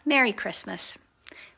Merry Christmas.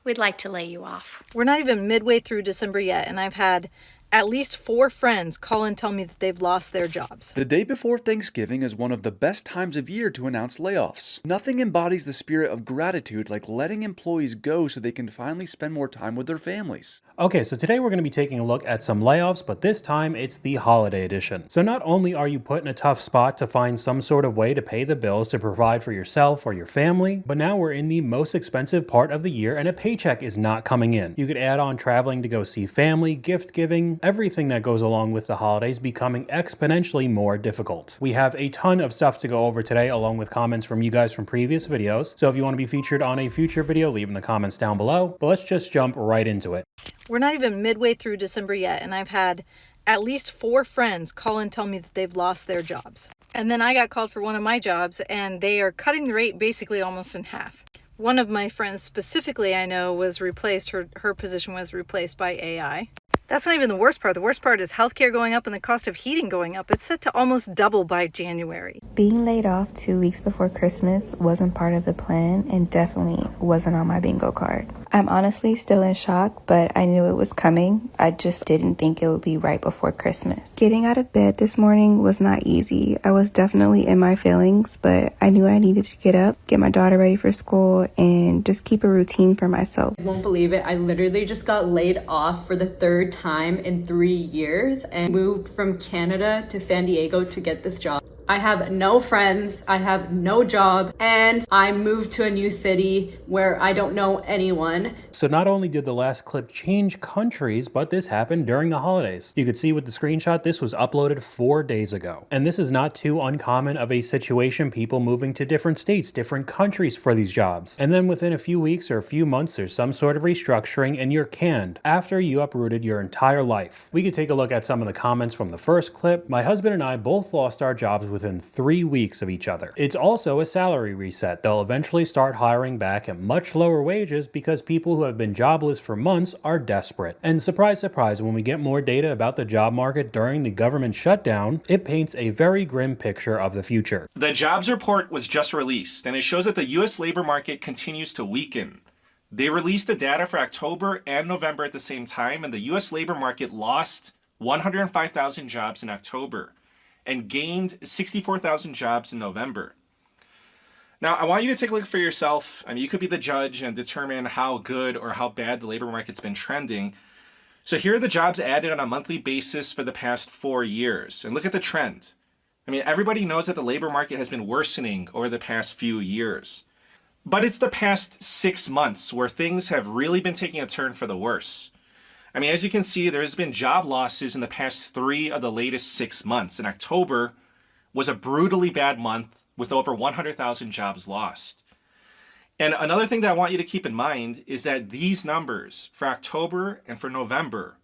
We'd like to lay you off. We're not even midway through December yet, and I've had at least 4 friends call and tell me that they've lost their jobs. The day before Thanksgiving is one of the best times of year to announce layoffs. Nothing embodies the spirit of gratitude like letting employees go so they can finally spend more time with their families. Okay, so today we're going to be taking a look at some layoffs, but this time it's the holiday edition. So not only are you put in a tough spot to find some sort of way to pay the bills to provide for yourself or your family, but now we're in the most expensive part of the year and a paycheck is not coming in. You could add on traveling to go see family, gift giving, everything that goes along with the holidays becoming exponentially more difficult. We have a ton of stuff to go over today along with comments from you guys from previous videos. So if you want to be featured on a future video, leave in the comments down below, but let's just jump right into it. We're not even midway through December yet, and I've had at least 4 friends call and tell me that they've lost their jobs. And then I got called for one of my jobs, and they are cutting the rate basically almost in half. One of my friends specifically I know was replaced, her position was replaced by AI. That's not even the worst part. The worst part is healthcare going up and the cost of heating going up. It's set to almost double by January. Being laid off 2 weeks before Christmas wasn't part of the plan and definitely wasn't on my bingo card. I'm honestly still in shock, but I knew it was coming. I just didn't think it would be right before Christmas. Getting out of bed this morning was not easy. I was definitely in my feelings, but I knew I needed to get up, get my daughter ready for school, and just keep a routine for myself. I won't believe it. I literally just got laid off for the 3rd time in 3 years and moved from Canada to San Diego to get this job. I have no friends, I have no job, and I moved to a new city where I don't know anyone. So not only did the last clip change countries, but this happened during the holidays. You could see with the screenshot, this was uploaded 4 days ago. And this is not too uncommon of a situation, people moving to different states, different countries for these jobs. And then within a few weeks or a few months, there's some sort of restructuring and you're canned after you uprooted your entire life. We could take a look at some of the comments from the first clip. My husband and I both lost our jobs within 3 weeks of each other. It's also a salary reset. They'll eventually start hiring back at much lower wages because people who have been jobless for months are desperate. And surprise, surprise, when we get more data about the job market during the government shutdown, it paints a very grim picture of the future. The jobs report was just released, and it shows that the U.S. labor market continues to weaken. They released the data for October and November at the same time, and the U.S. labor market lost 105,000 jobs in October and gained 64,000 jobs in November. Now, I want you to take a look for yourself. I mean, you could be the judge and determine how good or how bad the labor market's been trending. So here are the jobs added on a monthly basis for the past 4 years. And look at the trend. I mean, everybody knows that the labor market has been worsening over the past few years. But it's the past 6 months where things have really been taking a turn for the worse. I mean, as you can see, there's been job losses in the past 3 of the latest 6 months. And October was a brutally bad month with over 100,000 jobs lost. And another thing that I want you to keep in mind is that these numbers for October and for November,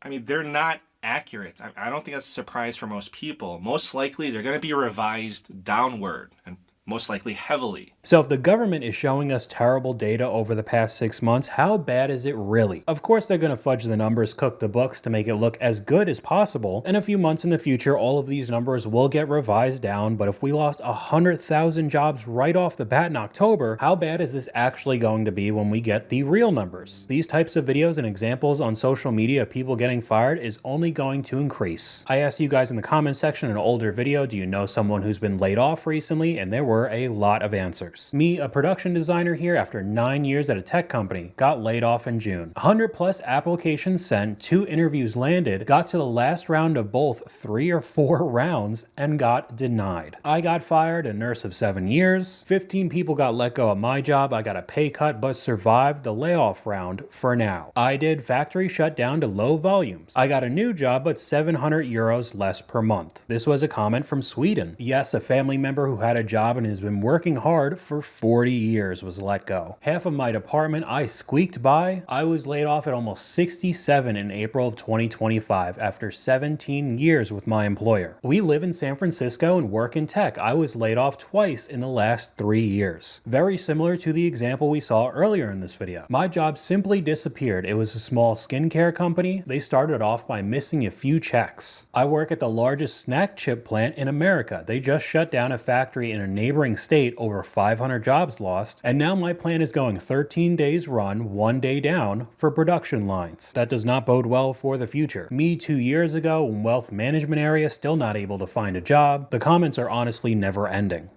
I mean, they're not accurate. I don't think that's a surprise for most people. Most likely, they're going to be revised downward, and most likely heavily. So if the government is showing us terrible data over the past 6 months, how bad is it really? Of course, they're going to fudge the numbers, cook the books to make it look as good as possible. In a few months in the future, all of these numbers will get revised down. But if we lost 100,000 jobs right off the bat in October, how bad is this actually going to be when we get the real numbers? These types of videos and examples on social media of people getting fired is only going to increase. I asked you guys in the comment section in an older video, do you know someone who's been laid off recently? And there were a lot of answers. Me, a production designer here after 9 years at a tech company, got laid off in June. 100 plus applications sent, 2 interviews landed, got to the last round of both 3 or 4 rounds and got denied. I got fired, a nurse of 7 years. 15 people got let go at my job. I got a pay cut but survived the layoff round for now. I did factory shutdown to low volumes. I got a new job but 700 euros less per month. This was a comment from Sweden. Yes, a family member who had a job and has been working hard for 40 years was let go. Half of my department I squeaked by. I was laid off at almost 67 in April of 2025 after 17 years with my employer. We live in San Francisco and work in tech. I was laid off twice in the last 3 years. Very similar to the example we saw earlier in this video. My job simply disappeared. It was a small skincare company. They started off by missing a few checks. I work at the largest snack chip plant in America. They just shut down a factory in a neighboring neighboring state over 500 jobs lost, and now my plant is going 13 days run, 1 day down for production lines. That does not bode well for the future. Me 2 years ago in wealth management area, still not able to find a job. The comments are honestly never ending.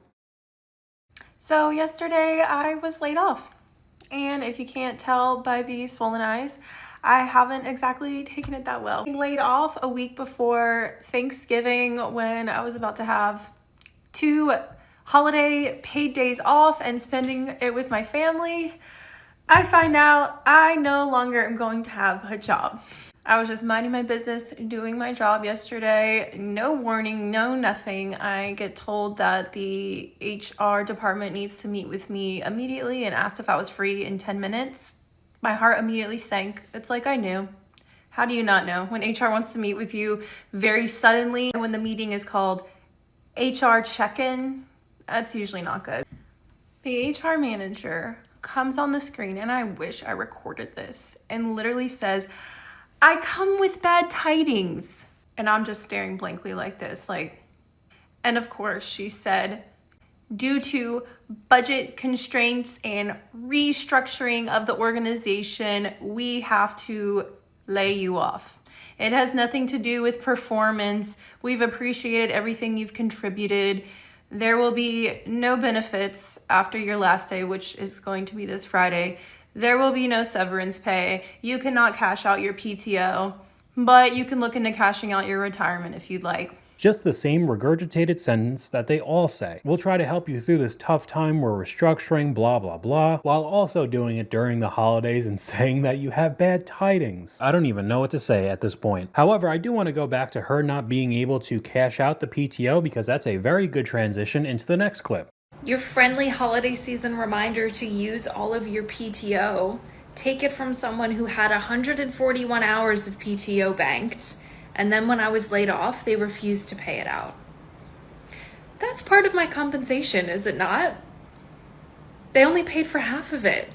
So yesterday I was laid off, and if you can't tell by the swollen eyes, I haven't exactly taken it that well. I laid off a week before Thanksgiving when I was about to have 2 holiday paid days off and spending it with my family. I find out I no longer am going to have a job. I was just minding my business, doing my job yesterday. No warning, no nothing. I get told that the HR department needs to meet with me immediately and asked if I was free in 10 minutes. My heart immediately sank. It's like I knew. How do you not know? When HR wants to meet with you very suddenly, when the meeting is called HR check-in, that's usually not good. The HR manager comes on the screen, and I wish I recorded this, and literally says, "I come with bad tidings." And I'm just staring blankly like this, and of course she said, due to budget constraints and restructuring of the organization, we have to lay you off. It has nothing to do with performance. We've appreciated everything you've contributed. There will be no benefits after your last day, which is going to be this Friday. There will be no severance pay. You cannot cash out your PTO, but you can look into cashing out your retirement if you'd like. Just the same regurgitated sentence that they all say. We'll try to help you through this tough time, we're restructuring, blah blah blah, while also doing it during the holidays and saying that you have bad tidings. I don't even know what to say at this point. However, I do want to go back to her not being able to cash out the PTO because that's a very good transition into the next clip. Your friendly holiday season reminder to use all of your PTO. Take it from someone who had 141 hours of PTO banked, and then when I was laid off, they refused to pay it out. That's part of my compensation, is it not? They only paid for half of it.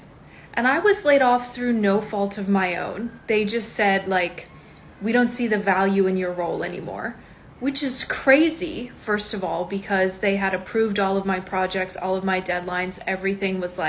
And I was laid off through no fault of my own. They just said, we don't see the value in your role anymore. Which is crazy, first of all, because they had approved all of my projects, all of my deadlines, everything was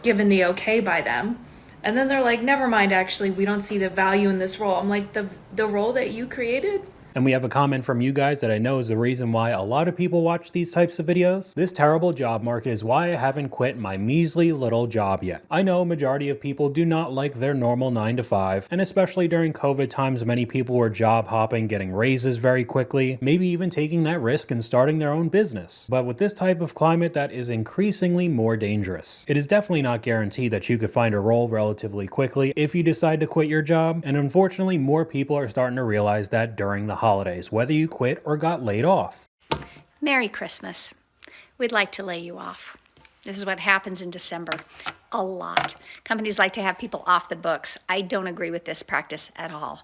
given the okay by them. And then they're like, never mind, actually, we don't see the value in this role. I'm like, the role that you created? And we have a comment from you guys that I know is the reason why a lot of people watch these types of videos. This terrible job market is why I haven't quit my measly little job yet. I know a majority of people do not like their normal 9 to 5, and especially during COVID times, many people were job hopping, getting raises very quickly, maybe even taking that risk and starting their own business. But with this type of climate, that is increasingly more dangerous. It is definitely not guaranteed that you could find a role relatively quickly if you decide to quit your job, and unfortunately, more people are starting to realize that during the holidays, whether you quit or got laid off. Merry Christmas. We'd like to lay you off. This is what happens in December a lot. Companies like to have people off the books. I don't agree with this practice at all,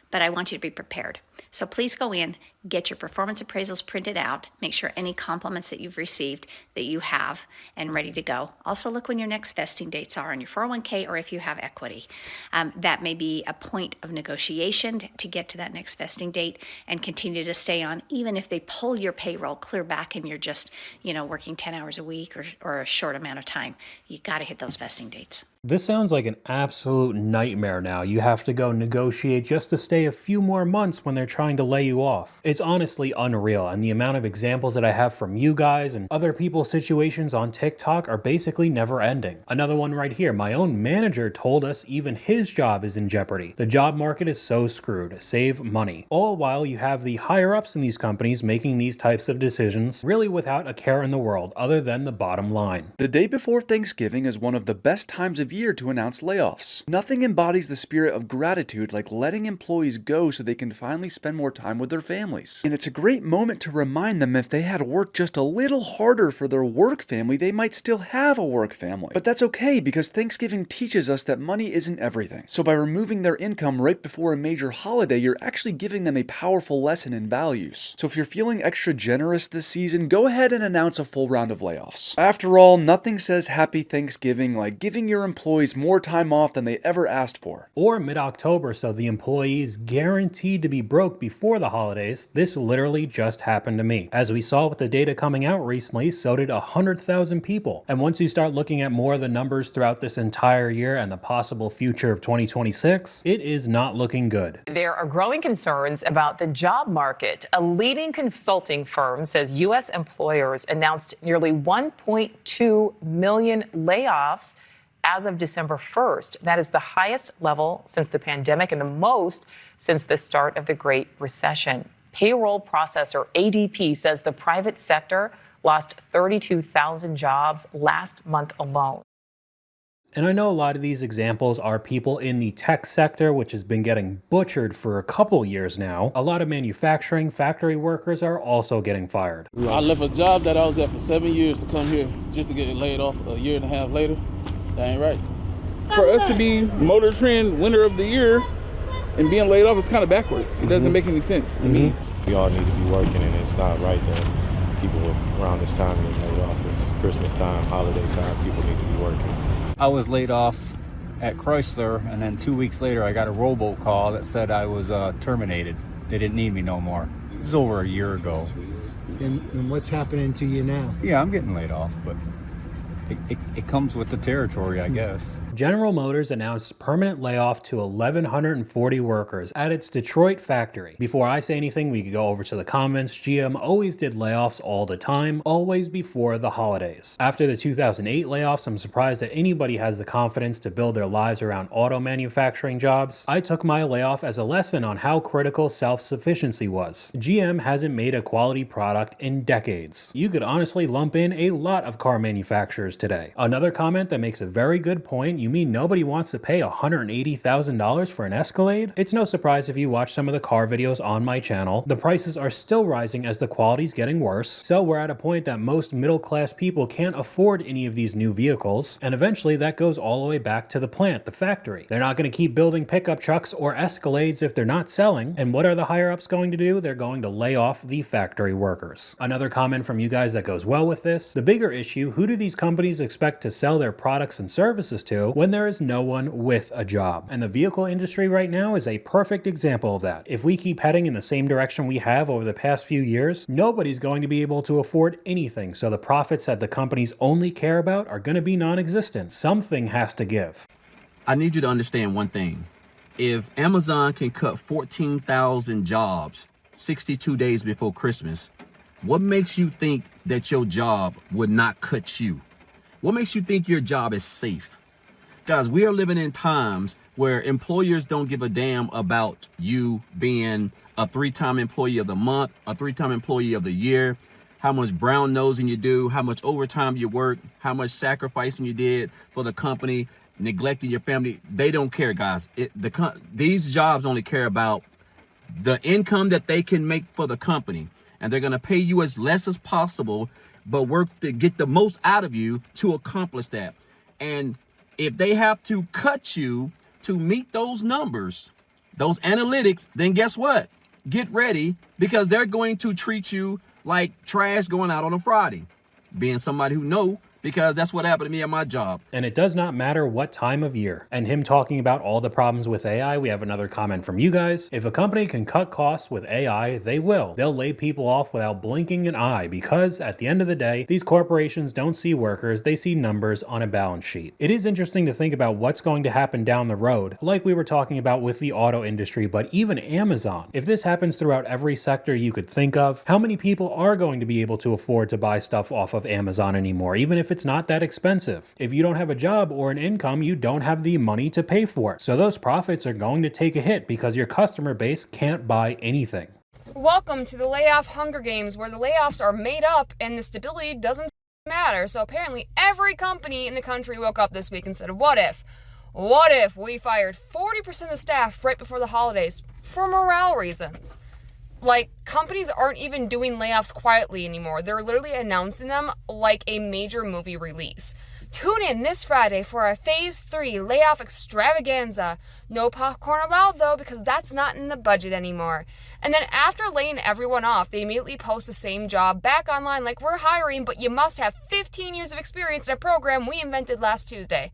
but I want you to be prepared. So please go in, get your performance appraisals printed out, make sure any compliments that you've received that you have and ready to go. Also look when your next vesting dates are on your 401k or if you have equity. That may be a point of negotiation to get to that next vesting date and continue to stay on, even if they pull your payroll clear back and you're just, working 10 hours a week or a short amount of time. You got to hit those vesting dates. This sounds like an absolute nightmare now. You have to go negotiate just to stay a few more months when they're trying to lay you off. It's honestly unreal, and the amount of examples that I have from you guys and other people's situations on TikTok are basically never ending. Another one right here, my own manager told us even his job is in jeopardy. The job market is so screwed. Save money. All while you have the higher ups in these companies making these types of decisions really without a care in the world other than the bottom line. The day before Thanksgiving is one of the best times of year to announce layoffs. Nothing embodies the spirit of gratitude like letting employees go so they can finally spend more time with their families. And it's a great moment to remind them if they had worked just a little harder for their work family, they might still have a work family. But that's okay because Thanksgiving teaches us that money isn't everything. So by removing their income right before a major holiday, you're actually giving them a powerful lesson in values. So if you're feeling extra generous this season, go ahead and announce a full round of layoffs. After all, nothing says happy Thanksgiving like giving your employees more time off than they ever asked for. Or mid-October, so the employee is guaranteed to be broke broke before the holidays, this literally just happened to me. As we saw with the data coming out recently, so did 100,000 people. And once you start looking at more of the numbers throughout this entire year and the possible future of 2026, it is not looking good. There are growing concerns about the job market. A leading consulting firm says U.S. employers announced nearly 1.2 million layoffs as of December 1st. That is the highest level since the pandemic and the most since the start of the Great Recession. Payroll processor ADP says the private sector lost 32,000 jobs last month alone. And I know a lot of these examples are people in the tech sector, which has been getting butchered for a couple years now. A lot of manufacturing factory workers are also getting fired. I left a job that I was at for 7 years to come here just to get laid off a year and a half later. That ain't right. For us to be Motor Trend Winner of the Year and being laid off is kind of backwards. It doesn't make any sense to me. We all need to be working, and it's not right that people around this time get laid off. It's Christmas time, holiday time, people need to be working. I was laid off at Chrysler, and then 2 weeks later I got a robocall that said I was terminated. They didn't need me no more. It was over a year ago. And what's happening to you now? Yeah, I'm getting laid off, but it comes with the territory, I guess. General Motors announced permanent layoff to 1,140 workers at its Detroit factory. Before I say anything, we could go over to the comments. GM always did layoffs all the time, always before the holidays. After the 2008 layoffs, I'm surprised that anybody has the confidence to build their lives around auto manufacturing jobs. I took my layoff as a lesson on how critical self-sufficiency was. GM hasn't made a quality product in decades. You could honestly lump in a lot of car manufacturers today. Another comment that makes a very good point: you mean nobody wants to pay $180,000 for an Escalade? It's no surprise if you watch some of the car videos on my channel. The prices are still rising as the quality's getting worse, so we're at a point that most middle-class people can't afford any of these new vehicles, and eventually that goes all the way back to the plant, the factory. They're not going to keep building pickup trucks or Escalades if they're not selling, and what are the higher-ups going to do? They're going to lay off the factory workers. Another comment from you guys that goes well with this: the bigger issue, who do these companies expect to sell their products and services to when there is no one with a job? And the vehicle industry right now is a perfect example of that. If we keep heading in the same direction we have over the past few years, nobody's going to be able to afford anything, so the profits that the companies only care about are going to be non-existent. Something has to give. I need you to understand one thing. If Amazon can cut 14,000 jobs 62 days before Christmas, what makes you think that your job would not cut you? What makes you think your job is safe? Guys, we are living in times where employers don't give a damn about you being a 3-time employee of the month, a 3-time employee of the year, how much brown nosing you do, how much overtime you work, how much sacrificing you did for the company, neglecting your family. They don't care, guys. These jobs only care about the income that they can make for the company. And they're going to pay you as less as possible, but work to get the most out of you to accomplish that. And if they have to cut you to meet those numbers, those analytics, then guess what? Get ready, because they're going to treat you like trash going out on a Friday. Being somebody who know, because that's what happened to me at my job. And it does not matter what time of year. And him talking about all the problems with AI, we have another comment from you guys. If a company can cut costs with AI, they will. They'll lay people off without blinking an eye, because at the end of the day, these corporations don't see workers, they see numbers on a balance sheet. It is interesting to think about what's going to happen down the road, like we were talking about with the auto industry, but even Amazon. If this happens throughout every sector you could think of, how many people are going to be able to afford to buy stuff off of Amazon anymore, even if it's not that expensive? If you don't have a job or an income, you don't have the money to pay for it. So those profits are going to take a hit because your customer base can't buy anything. Welcome to the Layoff Hunger Games, where the layoffs are made up and the stability doesn't matter. So apparently every company in the country woke up this week and said, what if we fired 40% of the staff right before the holidays for morale reasons? Like, companies aren't even doing layoffs quietly anymore. They're literally announcing them like a major movie release. Tune in this Friday for our Phase 3 layoff extravaganza. No popcorn allowed, though, because that's not in the budget anymore. And then after laying everyone off, they immediately post the same job back online like, we're hiring, but you must have 15 years of experience in a program we invented last Tuesday.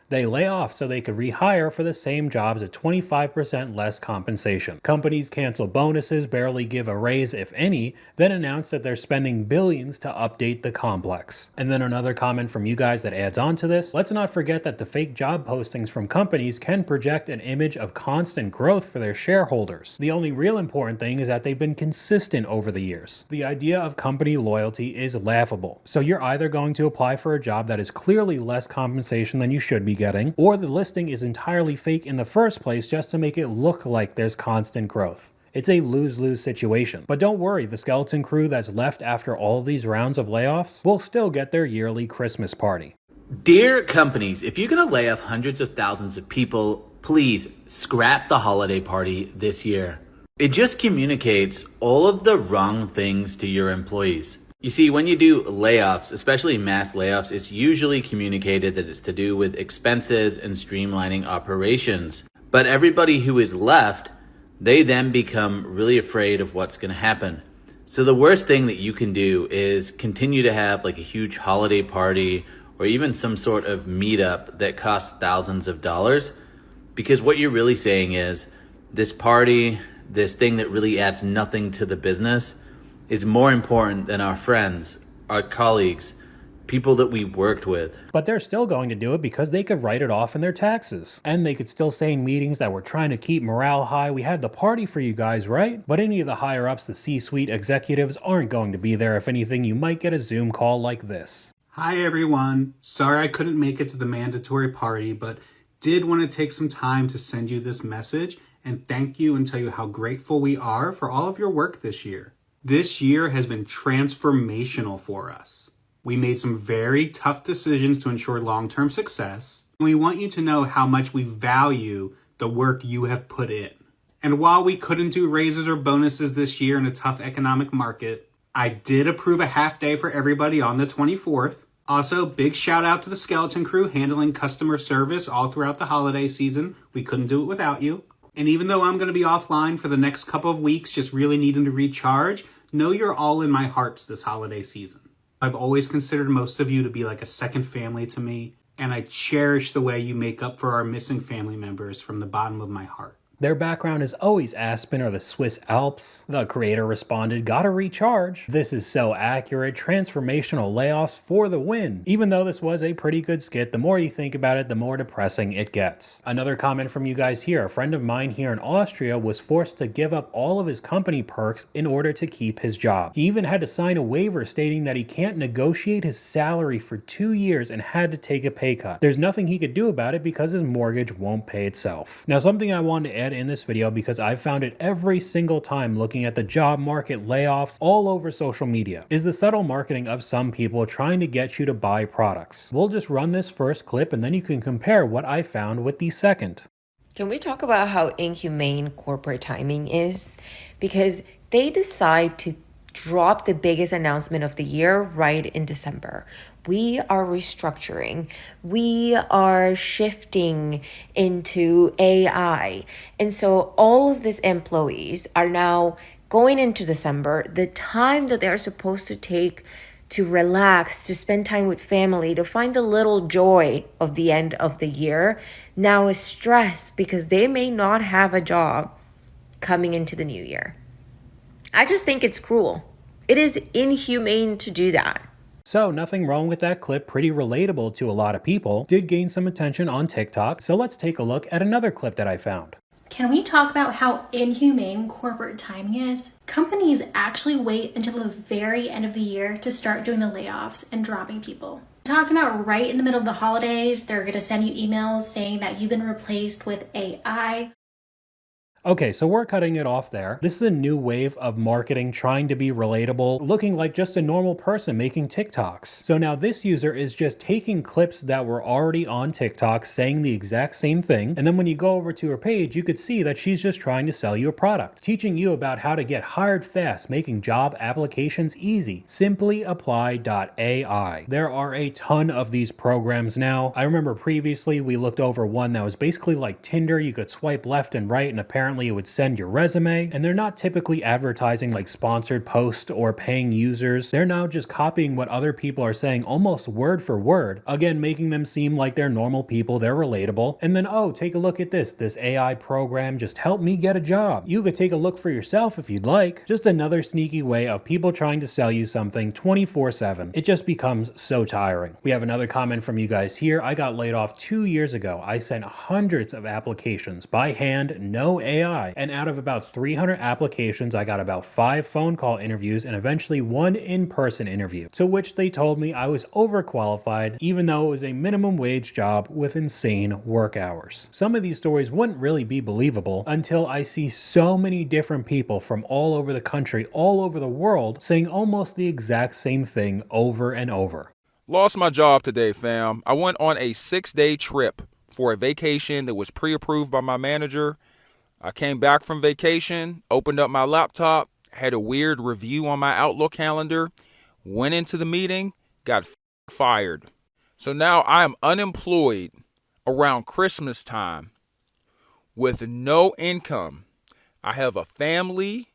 They lay off so they could rehire for the same jobs at 25% less compensation. Companies cancel bonuses, barely give a raise if any, then announce that they're spending billions to update the complex. And then another comment from you guys that adds on to this, let's not forget that the fake job postings from companies can project an image of constant growth for their shareholders. The only real important thing is that they've been consistent over the years. The idea of company loyalty is laughable. So you're either going to apply for a job that is clearly less compensation than you should be getting, or the listing is entirely fake in the first place just to make it look like there's constant growth. It's a lose-lose situation. But don't worry, the skeleton crew that's left after all of these rounds of layoffs will still get their yearly Christmas party. Dear companies, if you're going to lay off hundreds of thousands of people, please scrap the holiday party this year. It just communicates all of the wrong things to your employees. You see, when you do layoffs, especially mass layoffs, it's usually communicated that it's to do with expenses and streamlining operations. But everybody who is left, they then become really afraid of what's going to happen. So the worst thing that you can do is continue to have like a huge holiday party or even some sort of meetup that costs thousands of dollars. Because what you're really saying is this party, this thing that really adds nothing to the business, is more important than our friends, our colleagues, people that we worked with. But they're still going to do it because they could write it off in their taxes. And they could still say in meetings that we're trying to keep morale high. We had the party for you guys, right? But any of the higher ups, the C-suite executives, aren't going to be there. If anything, you might get a Zoom call like this. Hi everyone. Sorry I couldn't make it to the mandatory party, but did want to take some time to send you this message and thank you and tell you how grateful we are for all of your work this year. This year has been transformational for us. We made some very tough decisions to ensure long-term success, and we want you to know how much we value the work you have put in. And while we couldn't do raises or bonuses this year in a tough economic market, I did approve a half day for everybody on the 24th. Also, big shout out to the skeleton crew handling customer service all throughout the holiday season. We couldn't do it without you. And even though I'm going to be offline for the next couple of weeks, just really needing to recharge, know you're all in my hearts this holiday season. I've always considered most of you to be like a second family to me, and I cherish the way you make up for our missing family members from the bottom of my heart. Their background is always Aspen or the Swiss Alps. The creator responded, gotta recharge. This is so accurate. Transformational layoffs for the win. Even though this was a pretty good skit, the more you think about it, the more depressing it gets. Another comment from you guys here. A friend of mine here in Austria was forced to give up all of his company perks in order to keep his job. He even had to sign a waiver stating that he can't negotiate his salary for 2 years and had to take a pay cut. There's nothing he could do about it because his mortgage won't pay itself. Now, something I wanted to add in this video, because I've found it every single time looking at the job market, layoffs all over social media, is the subtle marketing of some people trying to get you to buy products. We'll just run this first clip and then you can compare what I found with the second. Can we talk about how inhumane corporate timing is? Because they decide to drop the biggest announcement of the year right in December. We are restructuring. We are shifting into AI. And so all of these employees are now going into December, the time that they're supposed to take to relax, to spend time with family, to find a little joy of the end of the year, now is stressed because they may not have a job coming into the new year. I just think it's cruel. It is inhumane to do that. So nothing wrong with that clip, pretty relatable to a lot of people, did gain some attention on TikTok, so let's take a look at another clip that I found. Can we talk about how inhumane corporate timing is? Companies actually wait until the very end of the year to start doing the layoffs and dropping people. Talking about right in the middle of the holidays, they're going to send you emails saying that you've been replaced with AI. Okay, so we're cutting it off there. This is a new wave of marketing trying to be relatable, looking like just a normal person making TikToks. So now this user is just taking clips that were already on TikTok saying the exact same thing. And then when you go over to her page, you could see that she's just trying to sell you a product, teaching you about how to get hired fast, making job applications easy. Simplyapply.ai. There are a ton of these programs now. I remember previously we looked over one that was basically like Tinder. You could swipe left and right and apparently apparently it would send your resume, and they're not typically advertising like sponsored posts or paying users. They're now just copying what other people are saying almost word for word, again making them seem like they're normal people, they're relatable. And then, oh, take a look at this AI program just helped me get a job. You could take a look for yourself if you'd like. Just another sneaky way of people trying to sell you something 24/7. It just becomes so tiring. We have another comment from you guys here. I got laid off 2 years ago. I sent hundreds of applications by hand, no AI. And out of about 300 applications, I got about 5 phone call interviews and eventually 1 in-person interview, to which they told me I was overqualified, even though it was a minimum wage job with insane work hours. Some of these stories wouldn't really be believable until I see so many different people from all over the country, all over the world, saying almost the exact same thing over and over. Lost my job today, fam. I went on a 6-day trip for a vacation that was pre-approved by my manager. I came back from vacation, opened up my laptop, had a weird review on my Outlook calendar, went into the meeting, got fired. So now I am unemployed around Christmas time with no income. I have a family.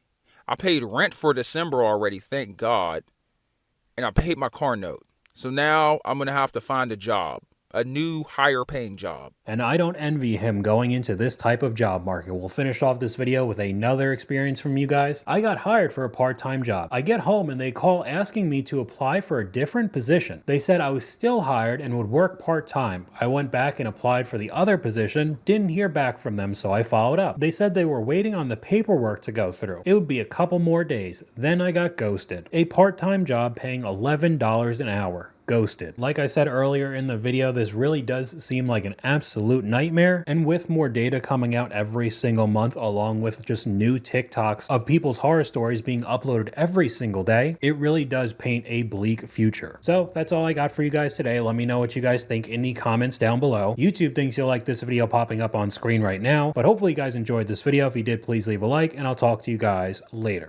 I paid rent for December already, thank God. And I paid my car note. So now I'm going to have to find a job, a new higher paying job. And I don't envy him going into this type of job market. We'll finish off this video with another experience from you guys. I got hired for a part-time job. I get home and they call asking me to apply for a different position. They said I was still hired and would work part-time. I went back and applied for the other position, didn't hear back from them, so I followed up. They said they were waiting on the paperwork to go through. It would be a couple more days. Then I got ghosted. A part-time job paying $11 an hour. Ghosted. Like I said earlier in the video, this really does seem like an absolute nightmare, and with more data coming out every single month along with just new TikToks of people's horror stories being uploaded every single day, it really does paint a bleak future. So that's all I got for you guys today. Let me know what you guys think in the comments down below. YouTube thinks you'll like this video popping up on screen right now, but hopefully you guys enjoyed this video. If you did, please leave a like, and I'll talk to you guys later.